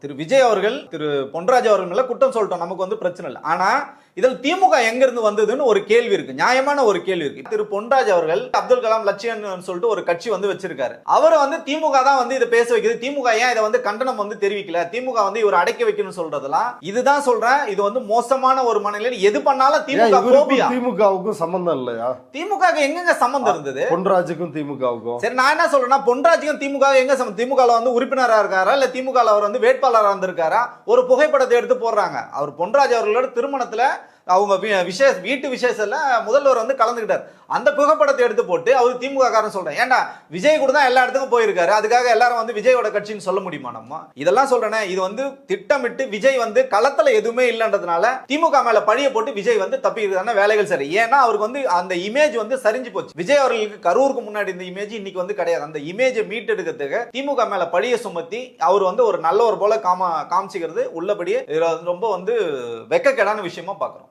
திரு விஜய் அவர்கள் திரு பொன்ராஜ் அவர்கள் மேல குற்றம் சொல்லிட்டோம், நமக்கு வந்து பிரச்சனை இல்லை. ஆனா இதில் திமுக எங்க இருந்து வந்ததுன்னு ஒரு கேள்வி இருக்கு, நியாயமான ஒரு கேள்வி இருக்கு. திரு பொன்ராஜ் அவர்கள் அப்துல் கலாம் லட்சியன் சொல்லிட்டு ஒரு கட்சி வந்து வச்சிருக்காரு. அவரை வந்து திமுக தான் வந்து இதை பேச வைக்குது. திமுக ஏன் இதை வந்து கண்டனம் வந்து தெரிவிக்கல, திமுக வந்து இவர் அடக்கி வைக்கணும்னு சொல்றதெல்லாம் இதுதான் சொல்றேன். இது வந்து மோசமான ஒரு மனநிலை. எது பண்ணாலும் திமுக கோபியா. திமுகவுக்கும் சம்பந்தம் இல்லையா? திமுக எங்க சம்பந்தம் இருந்தது பொன்ராஜுக்கும் திமுகவுக்கும்? சரி, நான் என்ன சொல்றேன்னா, பொன்ராஜுக்கும் திமுக எங்க சம்பந்தம்? திமுக வந்து உறுப்பினரா இருக்காரா, இல்ல திமுக அவர் வந்து வேட்பாளராக இருந்திருக்காரா? ஒரு புகைப்படத்தை எடுத்து போடுறாங்க. அவர் பொன்ராஜ் அவர்களோட திருமணத்துல அவங்க வீட்டு விசேஷத்துல முதல்வர் வந்து கலந்துக்கிட்டார். அந்த புகைப்படத்தை எடுத்து போட்டு அவர் திமுக காரன் சொல்றேன். ஏன்டா விஜய் கூட தான் எல்லா இடத்துக்கும் போயிருக்காரு, அதுக்காக எல்லாரும் வந்து விஜயோட கட்சின்னு சொல்ல முடியுமா? நம்ம இதெல்லாம் சொல்றேனே, இது வந்து திட்டமிட்டு விஜய் வந்து களத்துல எதுவுமே இல்லைன்றதுனால திமுக மேல பழிய போட்டு விஜய் வந்து தப்பிக்கிறதான வேலைகள் சரி. ஏன்னா அவருக்கு வந்து அந்த இமேஜ் வந்து சரிஞ்சு போச்சு. விஜய் அவர்களுக்கு கரூருக்கு முன்னாடி இந்த இமேஜ் இன்னைக்கு வந்து கிடையாது. அந்த இமேஜை மீட்டெடுக்கிறதுக்கு திமுக மேல பழிய சுமத்தி அவர் வந்து ஒரு நல்லவர் போல காமிச்சிக்கிறது உள்ளபடியே ரொம்ப வந்து வெக்கக்கேடான விஷயமா பாக்குறோம்.